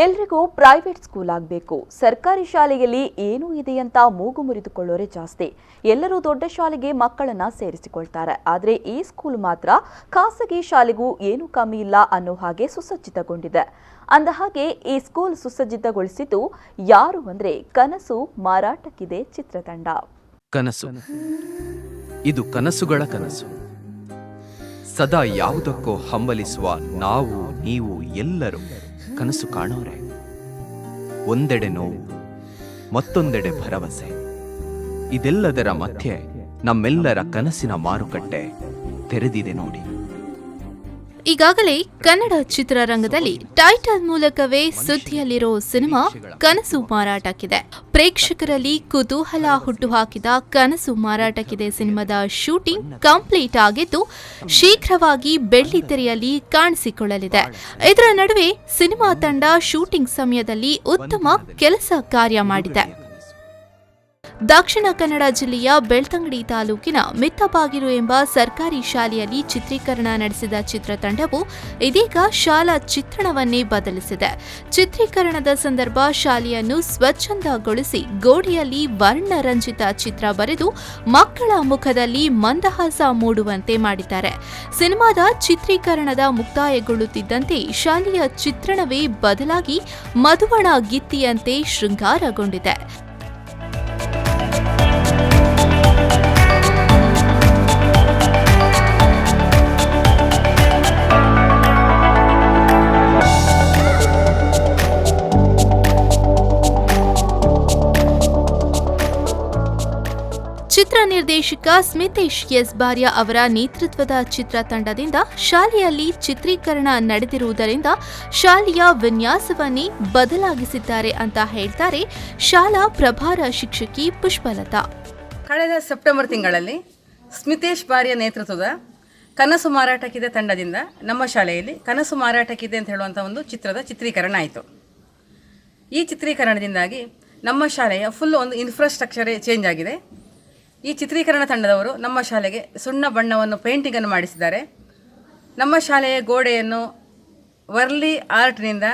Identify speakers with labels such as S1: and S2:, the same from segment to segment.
S1: ಎಲ್ರಿಗೂ private school ಆಗಬೇಕು, ಸರ್ಕಾರಿ ಶಾಲೆಯಲ್ಲಿ ಏನೂ ಇದೆ ಅಂತ ಮೂಗು ಮುರಿದುಕೊಳ್ಳೋರೆ ಜಾಸ್ತಿ. ಎಲ್ಲರೂ ದೊಡ್ಡ ಶಾಲೆಗೆ ಮಕ್ಕಳನ್ನ ಸೇರಿಸಿಕೊಳ್ತಾರೆ. ಆದರೆ ಈ ಸ್ಕೂಲ್ ಮಾತ್ರ ಖಾಸಗಿ ಶಾಲೆಗೂ ಏನೂ ಕಮ್ಮಿ ಇಲ್ಲ ಅನ್ನೋ ಹಾಗೆ ಸುಸಜ್ಜಿತಗೊಂಡಿದೆ. ಅಂದ ಹಾಗೆ ಈ ಸ್ಕೂಲ್ ಸುಸಜ್ಜಿತಗೊಳಿಸಿದ್ದು ಯಾರು ಅಂದ್ರೆ ಕನಸು ಮಾರಾಟಕ್ಕಿದೆ ಚಿತ್ರತಂಡ.
S2: ಕನಸು, ಇದು ಕನಸುಗಳ ಕನಸು. ಸದಾ ಯಾವುದಕ್ಕೋ ಹಂಬಲಿಸುವ ನಾವು ನೀವು ಎಲ್ಲರೂ ಕನಸು ಕಾಣೋರೆ. ಒಂದೆಡೆ ನೋವು, ಮತ್ತೊಂದೆಡೆ ಭರವಸೆ. ಇದೆಲ್ಲದರ ಮಧ್ಯೆ ನಮ್ಮೆಲ್ಲರ ಕನಸಿನ ಮಾರುಕಟ್ಟೆ ತೆರೆದಿದೆ ನೋಡಿ.
S3: ಈಗಾಗಲೇ ಕನ್ನಡ ಚಿತ್ರರಂಗದಲ್ಲಿ ಟೈಟಲ್ ಮೂಲಕವೇ ಸುದ್ದಿಯಲ್ಲಿರೋ ಸಿನಿಮಾ ಕನಸು ಮಾರಾಟಕ್ಕಿದೆ. ಪ್ರೇಕ್ಷಕರಲ್ಲಿ ಕುತೂಹಲ ಹುಟ್ಟುಹಾಕಿದ ಕನಸು ಮಾರಾಟಕ್ಕಿದೆ ಸಿನಿಮಾದ ಶೂಟಿಂಗ್ ಕಂಪ್ಲೀಟ್ ಆಗಿದ್ದು ಶೀಘ್ರವಾಗಿ ಬೆಳ್ಳಿತೆರೆಯಲ್ಲಿ ಕಾಣಿಸಿಕೊಳ್ಳಲಿದೆ. ಇದರ ನಡುವೆ ಸಿನಿಮಾ ತಂಡ ಶೂಟಿಂಗ್ ಸಮಯದಲ್ಲಿ ಉತ್ತಮ ಕೆಲಸ ಕಾರ್ಯ ಮಾಡಿದೆ. ದಕ್ಷಿಣ ಕನ್ನಡ ಜಿಲ್ಲೆಯ ಬೆಳ್ತಂಗಡಿ ತಾಲೂಕಿನ ಮಿತ್ತಬಾಗಿಲು ಎಂಬ ಸರ್ಕಾರಿ ಶಾಲೆಯಲ್ಲಿ ಚಿತ್ರೀಕರಣ ನಡೆಸಿದ ಚಿತ್ರತಂಡವು ಇದೀಗ ಶಾಲಾ ಚಿತ್ರಣವನ್ನೇ ಬದಲಿಸಿದೆ. ಚಿತ್ರೀಕರಣದ ಸಂದರ್ಭ ಶಾಲೆಯನ್ನು ಸ್ವಚ್ಛಂದಗೊಳಿಸಿ ಗೋಡೆಯಲ್ಲಿ ವರ್ಣರಂಜಿತ ಚಿತ್ರ ಬರೆದು ಮಕ್ಕಳ ಮುಖದಲ್ಲಿ ಮಂದಹಾಸ ಮೂಡುವಂತೆ ಮಾಡಿದ್ದಾರೆ. ಸಿನಿಮಾದ ಚಿತ್ರೀಕರಣದ ಮುಕ್ತಾಯಗೊಳ್ಳುತ್ತಿದ್ದಂತೆ ಶಾಲೆಯ ಚಿತ್ರಣವೇ ಬದಲಾಗಿ ಮಧುವಣ ಗಿತ್ತಿಯಂತೆ ಶೃಂಗಾರಗೊಂಡಿದೆ. ಚಿತ್ರ ನಿರ್ದೇಶಕ ಸ್ಮಿತೇಶ್ ಎಸ್ ಬಾರ್ಯ ಅವರ ನೇತೃತ್ವದ ಚಿತ್ರತಂಡದಿಂದ ಶಾಲೆಯಲ್ಲಿ ಚಿತ್ರೀಕರಣ ನಡೆದಿರುವುದರಿಂದ ಶಾಲೆಯ ವಿನ್ಯಾಸವನ್ನೇ ಬದಲಾಗಿಸಿದ್ದಾರೆ ಅಂತ ಹೇಳ್ತಾರೆ ಶಾಲಾ ಪ್ರಭಾರ ಶಿಕ್ಷಕಿ ಪುಷ್ಪಲತಾ.
S4: ಕಳೆದ ಸೆಪ್ಟೆಂಬರ್ ತಿಂಗಳಲ್ಲಿ ಸ್ಮಿತೇಶ್ ಬಾರ್ಯ ನೇತೃತ್ವದ ಕನಸು ಮಾರಾಟಕ್ಕಿದೆ ತಂಡದಿಂದ ನಮ್ಮ ಶಾಲೆಯಲ್ಲಿ ಕನಸು ಮಾರಾಟಕ್ಕಿದೆ ಅಂತ ಹೇಳುವಂಥ ಒಂದು ಚಿತ್ರದ ಚಿತ್ರೀಕರಣ ಆಯಿತು. ಈ ಚಿತ್ರೀಕರಣದಿಂದಾಗಿ ನಮ್ಮ ಶಾಲೆಯ ಫುಲ್ ಒಂದು ಇನ್ಫ್ರಾಸ್ಟ್ರಕ್ಚರೇ ಚೇಂಜ್ ಆಗಿದೆ. ಈ ಚಿತ್ರೀಕರಣ ತಂಡದವರು ನಮ್ಮ ಶಾಲೆಗೆ ಸುಣ್ಣ ಬಣ್ಣವನ್ನು ಪೇಂಟಿಂಗನ್ನು ಮಾಡಿಸಿದ್ದಾರೆ. ನಮ್ಮ ಶಾಲೆಯ ಗೋಡೆಯನ್ನು ವರ್ಲಿ ಆರ್ಟ್ನಿಂದ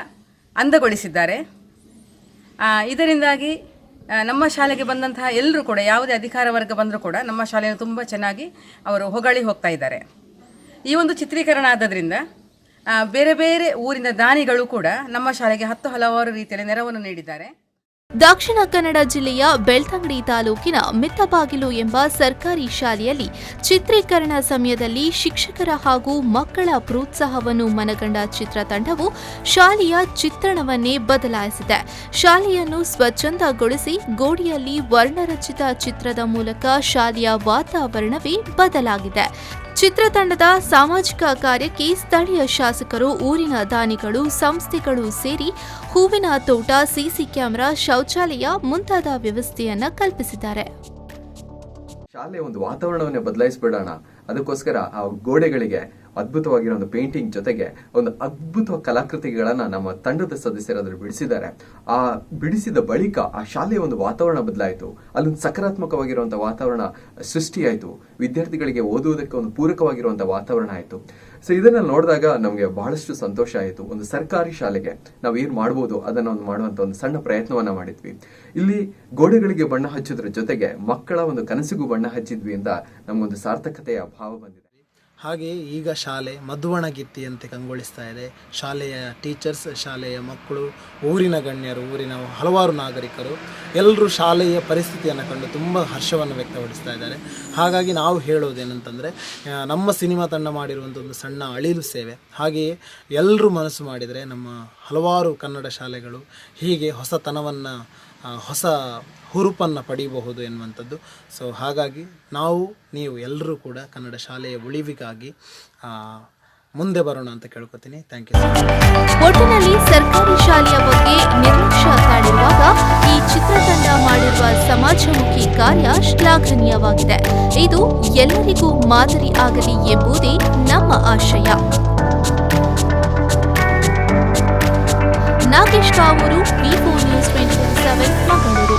S4: ಅಂದಗೊಳಿಸಿದ್ದಾರೆ. ಇದರಿಂದಾಗಿ ನಮ್ಮ ಶಾಲೆಗೆ ಬಂದಂತಹ ಎಲ್ಲರೂ ಕೂಡ ಯಾವುದೇ ಅಧಿಕಾರ ವರ್ಗ ಬಂದರೂ ಕೂಡ ನಮ್ಮ ಶಾಲೆಯನ್ನು ತುಂಬ ಚೆನ್ನಾಗಿ ಅವರು ಹೊಗಳಿ ಹೋಗ್ತಾ ಇದ್ದಾರೆ. ಈ ಒಂದು ಚಿತ್ರೀಕರಣ ಆದದ್ರಿಂದ ಬೇರೆ ಬೇರೆ ಊರಿನ ದಾನಿಗಳು ಕೂಡ ನಮ್ಮ ಶಾಲೆಗೆ ಹಲವಾರು ರೀತಿಯಲ್ಲಿ ನೆರವನ್ನು ನೀಡಿದ್ದಾರೆ.
S3: ದಕ್ಷಿಣ ಕನ್ನಡ ಜಿಲ್ಲೆಯ ಬೆಳ್ತಂಗಡಿ ತಾಲೂಕಿನ ಮಿತ್ತಬಾಗಿಲು ಎಂಬ ಸರ್ಕಾರಿ ಶಾಲೆಯಲ್ಲಿ ಚಿತ್ರೀಕರಣ ಸಮಯದಲ್ಲಿ ಶಿಕ್ಷಕರ ಹಾಗೂ ಮಕ್ಕಳ ಪ್ರೋತ್ಸಾಹವನ್ನು ಮನಗಂಡ ಚಿತ್ರತಂಡವು ಶಾಲೆಯ ಚಿತ್ರಣವನ್ನೇ ಬದಲಾಯಿಸಿದೆ. ಶಾಲೆಯನ್ನು ಸ್ವಚ್ಛಂದಗೊಳಿಸಿ ಗೋಡೆಯಲ್ಲಿ ವರ್ಣರಂಜಿತ ಚಿತ್ರದ ಮೂಲಕ ಶಾಲೆಯ ವಾತಾವರಣವೇ ಬದಲಾಗಿದೆ. ಚಿತ್ರತಂಡದ ಸಾಮಾಜಿಕ ಕಾರ್ಯಕ್ಕೆ ಸ್ಥಳೀಯ ಶಾಸಕರು, ಊರಿನ ದಾನಿಗಳು, ಸಂಸ್ಥೆಗಳು ಸೇರಿ ಹೂವಿನ ತೋಟ, ಸಿಸಿ ಕ್ಯಾಮೆರಾ, ಶೌಚಾಲಯ ಮುಂತಾದ ವ್ಯವಸ್ಥೆಯನ್ನ ಕಲ್ಪಿಸಿದ್ದಾರೆ.
S5: ಶಾಲೆಯ ಒಂದು ವಾತಾವರಣವನ್ನೇ ಬದಲಾಯಿಸ್ಬಿಡೋಣ, ಅದಕ್ಕೋಸ್ಕರ ಆ ಗೋಡೆಗಳಿಗೆ ಅದ್ಭುತವಾಗಿರೋ ಒಂದು ಪೇಂಟಿಂಗ್ ಜೊತೆಗೆ ಒಂದು ಅದ್ಭುತ ಕಲಾಕೃತಿಗಳನ್ನ ನಮ್ಮ ತಂಡದ ಸದಸ್ಯರಾದ್ರು ಬಿಡಿಸಿದ್ದಾರೆ. ಆ ಬಿಡಿಸಿದ ಬಳಿಕ ಆ ಶಾಲೆಯ ಒಂದು ವಾತಾವರಣ ಬದಲಾಯಿತು. ಅಲ್ಲೊಂದು ಸಕಾರಾತ್ಮಕವಾಗಿರುವಂತಹ ವಾತಾವರಣ ಸೃಷ್ಟಿಯಾಯಿತು. ವಿದ್ಯಾರ್ಥಿಗಳಿಗೆ ಓದುವುದಕ್ಕೆ ಒಂದು ಪೂರಕವಾಗಿರುವಂತಹ ವಾತಾವರಣ ಆಯಿತು. ಸೊ ಇದನ್ನ ನೋಡಿದಾಗ ನಮಗೆ ಬಹಳಷ್ಟು ಸಂತೋಷ ಆಯಿತು. ಒಂದು ಸರ್ಕಾರಿ ಶಾಲೆಗೆ ನಾವು ಏನ್ ಮಾಡ್ಬೋದು ಅದನ್ನ ಒಂದು ಮಾಡುವಂತ ಒಂದು ಸಣ್ಣ ಪ್ರಯತ್ನವನ್ನ ಮಾಡಿದ್ವಿ. ಇಲ್ಲಿ ಗೋಡೆಗಳಿಗೆ ಬಣ್ಣ ಹಚ್ಚೋದ್ರ ಜೊತೆಗೆ ಮಕ್ಕಳ ಒಂದು ಕನಸಿಗೂ ಬಣ್ಣ ಹಚ್ಚಿದ್ವಿ ಅಂತ ನಮಗೊಂದು ಸಾರ್ಥಕತೆಯ ಭಾವ ಬಂದಿದೆ.
S6: ಹಾಗೆ ಈಗ ಶಾಲೆ ಮಧುವಣಗಿತ್ತಿ ಅಂತ ಕಂಗೊಳಿಸ್ತಾ ಇದೆ. ಶಾಲೆಯ ಟೀಚರ್ಸ್, ಶಾಲೆಯ ಮಕ್ಕಳು, ಊರಿನ ಗಣ್ಯರು, ಊರಿನ ಹಲವಾರು ನಾಗರಿಕರು ಎಲ್ಲರೂ ಶಾಲೆಯ ಪರಿಸ್ಥಿತಿಯನ್ನು ಕಂಡು ತುಂಬ ಹರ್ಷವನ್ನು ವ್ಯಕ್ತಪಡಿಸ್ತಾ ಇದ್ದಾರೆ. ಹಾಗಾಗಿ ನಾವು ಹೇಳೋದೇನಂತಂದರೆ, ನಮ್ಮ ಸಿನಿಮಾ ತಂಡ ಮಾಡಿರುವಂಥ ಒಂದು ಸಣ್ಣ ಅಳಿಲು ಸೇವೆ. ಹಾಗೆಯೇ ಎಲ್ಲರೂ ಮನಸ್ಸು ಮಾಡಿದರೆ ನಮ್ಮ ಹಲವಾರು ಕನ್ನಡ ಶಾಲೆಗಳು ಹೀಗೆ ಹೊಸತನವನ್ನು, ಹೊಸ ಹುರುಪನ್ನು ಪಡೆಯಬಹುದು ಎನ್ನುವಂಥದ್ದು. ಸೊ ಹಾಗಾಗಿ ನೀವು ಎಲ್ಲರೂ ಕೂಡ ಕನ್ನಡ ಶಾಲೆಯ ಉಳಿವಿಗಾಗಿ ಮುಂದೆ ಬರೋಣ ಅಂತ ಕೇಳ್ಕೊತೀನಿ. Thank you.
S3: ಒಟ್ಟಿನಲ್ಲಿ ಸರ್ಕಾರಿ ಶಾಲೆಯ ಬಗ್ಗೆ ನಿರ್ಲಕ್ಷ್ಯ ತಾಳಿರುವಾಗ ಈ ಚಿತ್ರತಂಡ ಮಾಡಿರುವ ಸಮಾಜಮುಖಿ ಕಾರ್ಯ ಶ್ಲಾಘನೀಯವಾಗಿದೆ. ಇದು ಎಲ್ಲರಿಗೂ ಮಾದರಿ ಆಗಲಿ ಎಂಬುದೇ ನಮ್ಮ ಆಶಯ. ನಾಗೇಶ್ ಕಾವೂರು, ವಿ4 ನ್ಯೂಸ್ 24/7 ಮಂಗಳೂರು.